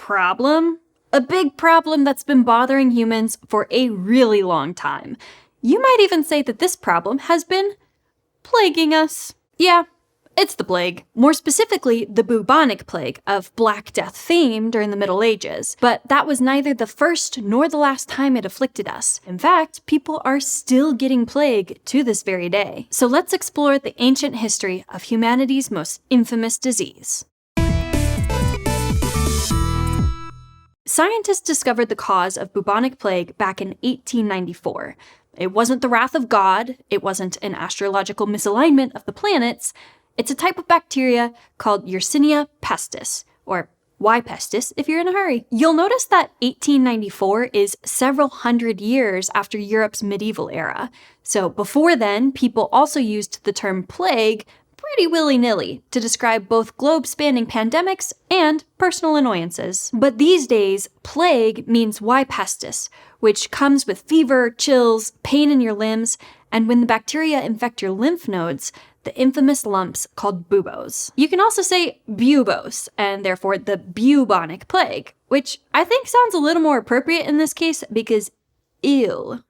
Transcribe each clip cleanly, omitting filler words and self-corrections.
problem. A big problem that's been bothering humans for a really long time. You might even say that this problem has been plaguing us. Yeah, it's the plague. More specifically, the Bubonic Plague, of Black Death fame during the Middle Ages. But that was neither the first nor the last time it afflicted us. In fact, people are still getting plague to this very day. So let's explore the ancient history of humanity's most infamous disease. Scientists discovered the cause of bubonic plague back in 1894. It wasn't the wrath of God, it wasn't an astrological misalignment of the planets. It's a type of bacteria called Yersinia pestis, or Y. pestis if you're in a hurry. You'll notice that 1894 is several hundred years after Europe's medieval era. So before then, people also used the term plague pretty willy-nilly to describe both globe-spanning pandemics and personal annoyances. But these days, plague means Y. pestis, which comes with fever, chills, pain in your limbs, and when the bacteria infect your lymph nodes, the infamous lumps called buboes. You can also say bubos, and therefore the bubonic plague, which I think sounds a little more appropriate in this case because ew.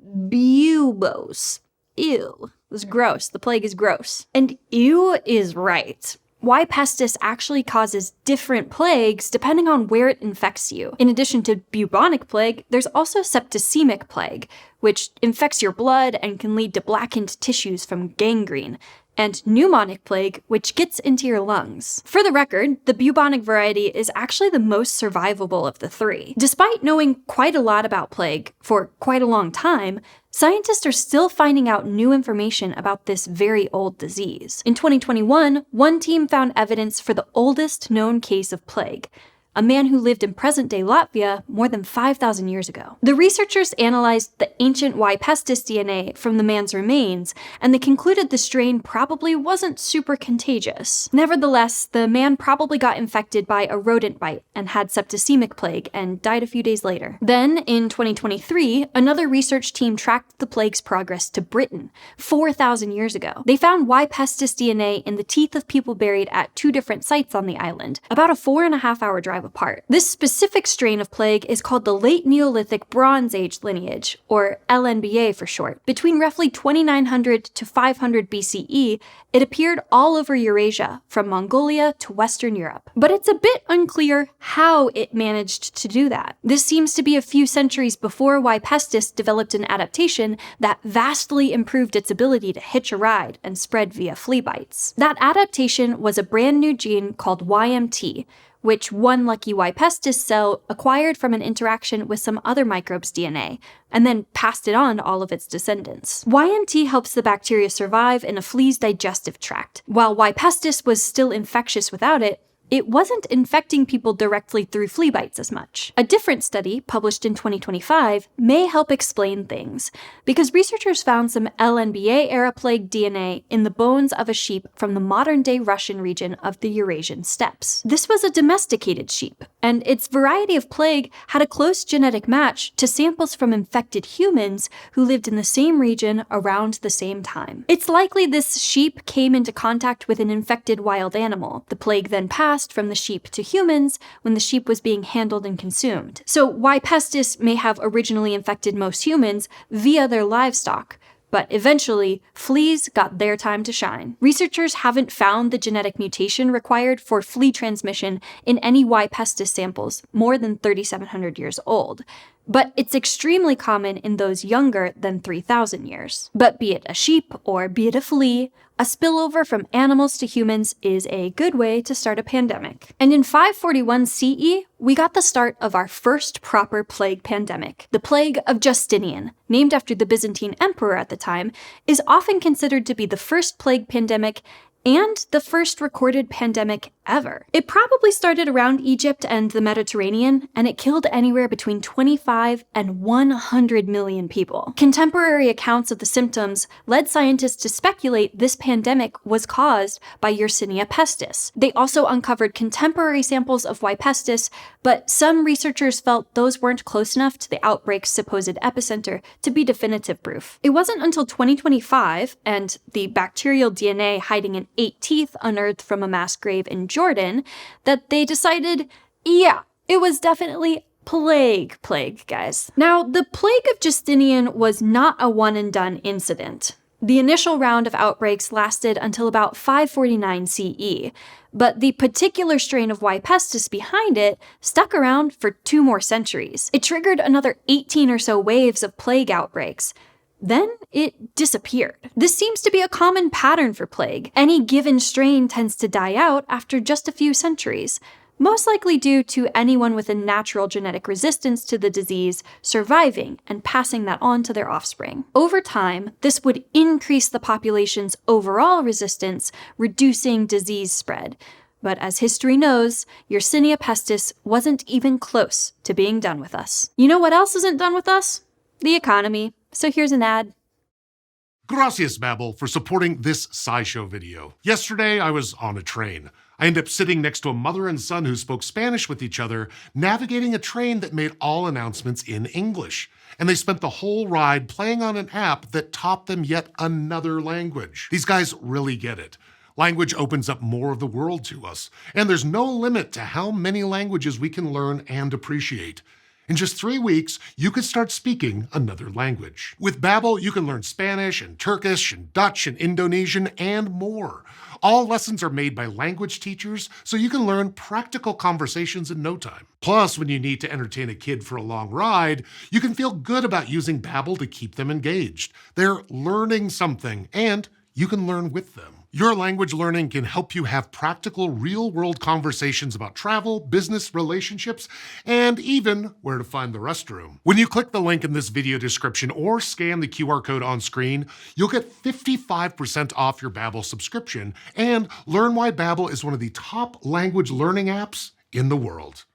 Bubos. Ew. It's gross. The plague is gross. And ew is right. Y. pestis actually causes different plagues depending on where it infects you. In addition to bubonic plague, there's also septicemic plague, which infects your blood and can lead to blackened tissues from gangrene, and pneumonic plague, which gets into your lungs. For the record, the bubonic variety is actually the most survivable of the three. Despite knowing quite a lot about plague for quite a long time, scientists are still finding out new information about this very old disease. In 2021, one team found evidence for the oldest known case of plague, a man who lived in present-day Latvia more than 5,000 years ago. The researchers analyzed the ancient Y. pestis DNA from the man's remains, and they concluded the strain probably wasn't super contagious. Nevertheless, the man probably got infected by a rodent bite and had septicemic plague and died a few days later. Then, in 2023, another research team tracked the plague's progress to Britain 4,000 years ago. They found Y. pestis DNA in the teeth of people buried at 2 different sites on the island, about a 4.5-hour drive apart. This specific strain of plague is called the Late Neolithic Bronze Age lineage, or LNBA for short. Between roughly 2900 to 500 BCE, it appeared all over Eurasia, from Mongolia to Western Europe. But it's a bit unclear how it managed to do that. This seems to be a few centuries before Y. pestis developed an adaptation that vastly improved its ability to hitch a ride and spread via flea bites. That adaptation was a brand new gene called YMT, which one lucky Y. pestis cell acquired from an interaction with some other microbe's DNA, and then passed it on to all of its descendants. YMT helps the bacteria survive in a flea's digestive tract. While Y. pestis was still infectious without it, it wasn't infecting people directly through flea bites as much. A different study, published in 2025, may help explain things, because researchers found some LNBA-era plague DNA in the bones of a sheep from the modern-day Russian region of the Eurasian steppes. This was a domesticated sheep, and its variety of plague had a close genetic match to samples from infected humans who lived in the same region around the same time. It's likely this sheep came into contact with an infected wild animal. The plague then passed from the sheep to humans when the sheep was being handled and consumed. So Y. pestis may have originally infected most humans via their livestock, but eventually, fleas got their time to shine. Researchers haven't found the genetic mutation required for flea transmission in any Y. pestis samples more than 3,700 years old, but it's extremely common in those younger than 3,000 years. But be it a sheep or be it a flea, a spillover from animals to humans is a good way to start a pandemic. And in 541 CE, we got the start of our first proper plague pandemic. The Plague of Justinian, named after the Byzantine emperor at the time, is often considered to be the first plague pandemic and the first recorded pandemic ever. It probably started around Egypt and the Mediterranean, and it killed anywhere between 25 and 100 million people. Contemporary accounts of the symptoms led scientists to speculate this pandemic was caused by Yersinia pestis. They also uncovered contemporary samples of Y. pestis, but some researchers felt those weren't close enough to the outbreak's supposed epicenter to be definitive proof. It wasn't until 2025, and the bacterial DNA hiding in 8 teeth unearthed from a mass grave in Jordan, that they decided, yeah, It was definitely plague, guys. Now, the Plague of Justinian was not a one-and-done incident. The initial round of outbreaks lasted until about 549 CE, but the particular strain of Y. pestis behind it stuck around for 2 more centuries. It triggered another 18 or so waves of plague outbreaks. Then it disappeared. This seems to be a common pattern for plague. Any given strain tends to die out after just a few centuries, most likely due to anyone with a natural genetic resistance to the disease surviving and passing that on to their offspring. Over time, this would increase the population's overall resistance, reducing disease spread. But as history knows, Yersinia pestis wasn't even close to being done with us. You know what else isn't done with us? The economy. So here's an ad. Gracias, Babbel, for supporting this SciShow video. Yesterday, I was on a train. I ended up sitting next to a mother and son who spoke Spanish with each other, navigating a train that made all announcements in English. And they spent the whole ride playing on an app that taught them yet another language. These guys really get it. Language opens up more of the world to us, and there's no limit to how many languages we can learn and appreciate. In just 3 weeks, you could start speaking another language. With Babbel, you can learn Spanish and Turkish and Dutch and Indonesian and more. All lessons are made by language teachers, so you can learn practical conversations in no time. Plus, when you need to entertain a kid for a long ride, you can feel good about using Babbel to keep them engaged. They're learning something, and you can learn with them. Your language learning can help you have practical, real-world conversations about travel, business, relationships, and even where to find the restroom. When you click the link in this video description or scan the QR code on screen, you'll get 55% off your Babbel subscription and learn why Babbel is one of the top language learning apps in the world.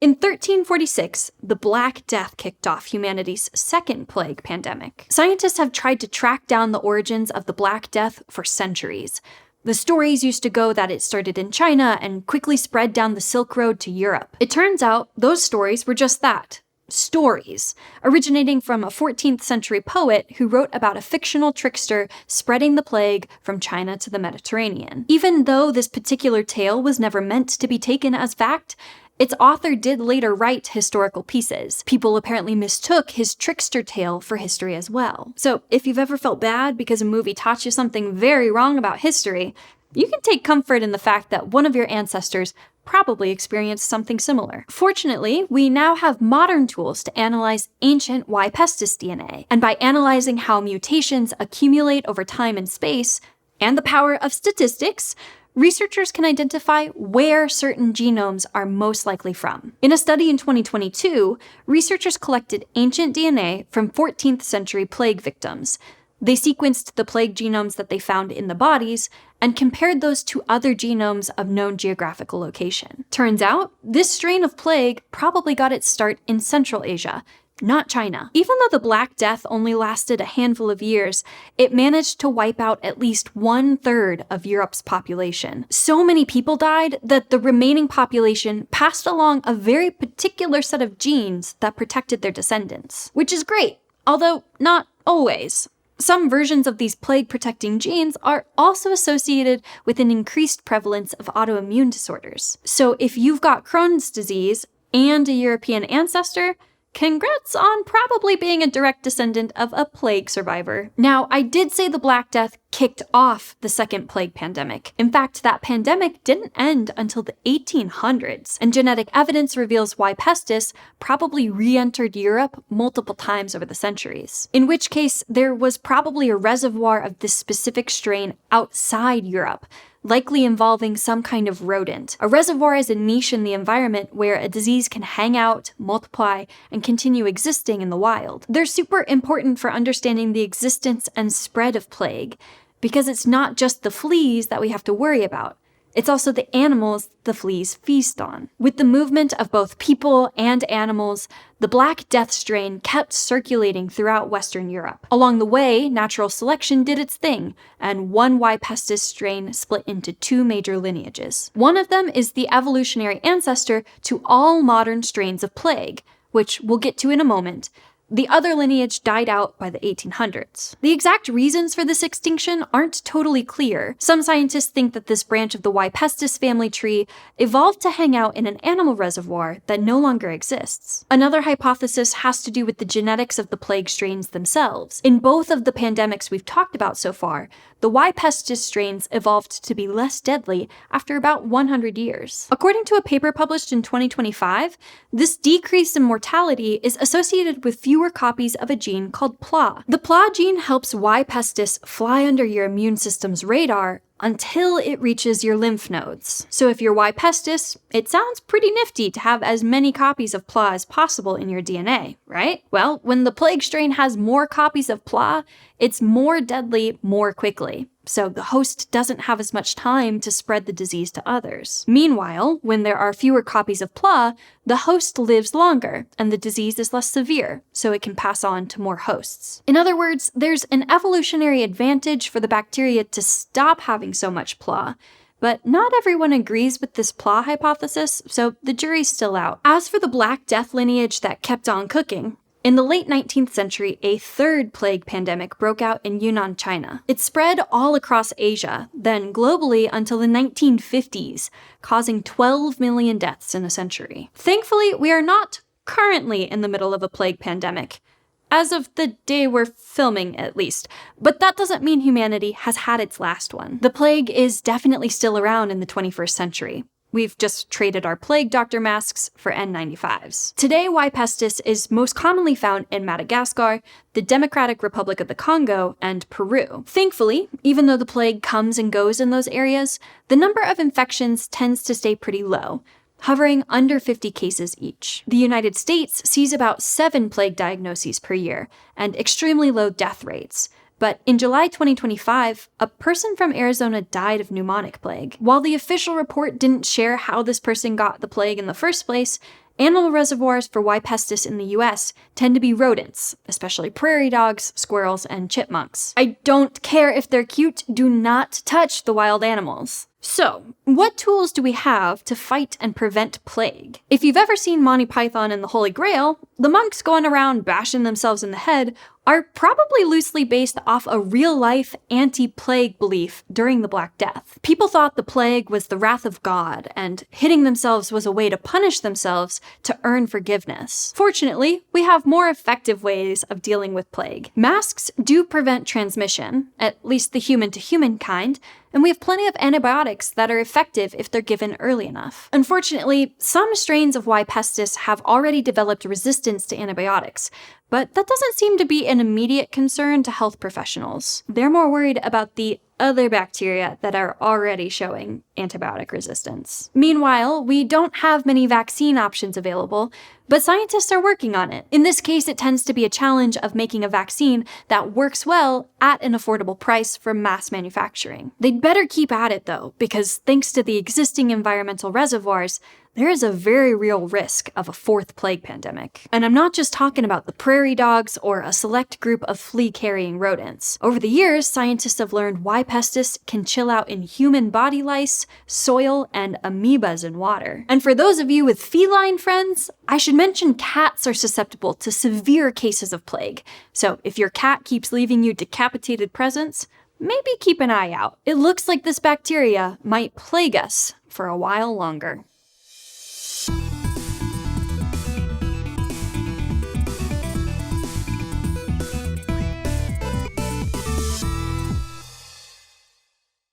In 1346, the Black Death kicked off humanity's second plague pandemic. Scientists have tried to track down the origins of the Black Death for centuries. The stories used to go that it started in China and quickly spread down the Silk Road to Europe. It turns out those stories were just that. Stories, originating from a 14th century poet who wrote about a fictional trickster spreading the plague from China to the Mediterranean. Even though this particular tale was never meant to be taken as fact, its author did later write historical pieces. People apparently mistook his trickster tale for history as well. So if you've ever felt bad because a movie taught you something very wrong about history, you can take comfort in the fact that one of your ancestors probably experienced something similar. Fortunately, we now have modern tools to analyze ancient Y. pestis DNA, and by analyzing how mutations accumulate over time and space, and the power of statistics, researchers can identify where certain genomes are most likely from. In a study in 2022, researchers collected ancient DNA from 14th century plague victims. They sequenced the plague genomes that they found in the bodies and compared those to other genomes of known geographical location. Turns out, this strain of plague probably got its start in Central Asia, not China. Even though the Black Death only lasted a handful of years, it managed to wipe out at least 1/3 of Europe's population. So many people died that the remaining population passed along a very particular set of genes that protected their descendants. Which is great, although not always. Some versions of these plague-protecting genes are also associated with an increased prevalence of autoimmune disorders. So if you've got Crohn's disease and a European ancestor, congrats on probably being a direct descendant of a plague survivor. Now, I did say the Black Death kicked off the second plague pandemic. In fact, that pandemic didn't end until the 1800s, and genetic evidence reveals Y. pestis probably re-entered Europe multiple times over the centuries. In which case, there was probably a reservoir of this specific strain outside Europe, likely involving some kind of rodent. A reservoir is a niche in the environment where a disease can hang out, multiply, and continue existing in the wild. They're super important for understanding the existence and spread of plague, because it's not just the fleas that we have to worry about. It's also the animals the fleas feast on. With the movement of both people and animals, the Black Death strain kept circulating throughout Western Europe. Along the way, natural selection did its thing, and one Y. pestis strain split into 2 major lineages. One of them is the evolutionary ancestor to all modern strains of plague, which we'll get to in a moment. The other lineage died out by the 1800s. The exact reasons for this extinction aren't totally clear. Some scientists think that this branch of the Y. pestis family tree evolved to hang out in an animal reservoir that no longer exists. Another hypothesis has to do with the genetics of the plague strains themselves. In both of the pandemics we've talked about so far, the Y. pestis strains evolved to be less deadly after about 100 years. According to a paper published in 2025, this decrease in mortality is associated with fewer copies of a gene called PLA. The PLA gene helps Y. pestis fly under your immune system's radar until it reaches your lymph nodes. So if you're Y. pestis, it sounds pretty nifty to have as many copies of PLA as possible in your DNA, right? Well, when the plague strain has more copies of PLA, it's more deadly more quickly. So the host doesn't have as much time to spread the disease to others. Meanwhile, when there are fewer copies of PLA, the host lives longer, and the disease is less severe, so it can pass on to more hosts. In other words, there's an evolutionary advantage for the bacteria to stop having so much PLA, but not everyone agrees with this PLA hypothesis, so the jury's still out. As for the Black Death lineage that kept on cooking, in the late 19th century, a third plague pandemic broke out in Yunnan, China. It spread all across Asia, then globally until the 1950s, causing 12 million deaths in a century. Thankfully, we are not currently in the middle of a plague pandemic. As of the day we're filming, at least. But that doesn't mean humanity has had its last one. The plague is definitely still around in the 21st century. We've just traded our plague doctor masks for N95s. Today, Y. pestis is most commonly found in Madagascar, the Democratic Republic of the Congo, and Peru. Thankfully, even though the plague comes and goes in those areas, the number of infections tends to stay pretty low, hovering under 50 cases each. The United States sees about 7 plague diagnoses per year, and extremely low death rates. But in July 2025, a person from Arizona died of pneumonic plague. While the official report didn't share how this person got the plague in the first place, animal reservoirs for Y. pestis in the US tend to be rodents, especially prairie dogs, squirrels, and chipmunks. I don't care if they're cute, do not touch the wild animals. So, what tools do we have to fight and prevent plague? If you've ever seen Monty Python and the Holy Grail, the monks going around bashing themselves in the head are probably loosely based off a real-life anti-plague belief during the Black Death. People thought the plague was the wrath of God, and hitting themselves was a way to punish themselves to earn forgiveness. Fortunately, we have more effective ways of dealing with plague. Masks do prevent transmission, at least the human-to-human kind, and we have plenty of antibiotics that are effective if they're given early enough. Unfortunately, some strains of Y. pestis have already developed resistance to antibiotics, but that doesn't seem to be an immediate concern to health professionals. They're more worried about the other bacteria that are already showing antibiotic resistance. Meanwhile, we don't have many vaccine options available, but scientists are working on it. In this case, it tends to be a challenge of making a vaccine that works well at an affordable price for mass manufacturing. They'd better keep at it though, because thanks to the existing environmental reservoirs, there is a very real risk of a fourth plague pandemic. And I'm not just talking about the prairie dogs or a select group of flea-carrying rodents. Over the years, scientists have learned Y. pestis can chill out in human body lice, soil, and amoebas in water. And for those of you with feline friends, I should mention cats are susceptible to severe cases of plague. So if your cat keeps leaving you decapitated presents, maybe keep an eye out. It looks like this bacteria might plague us for a while longer.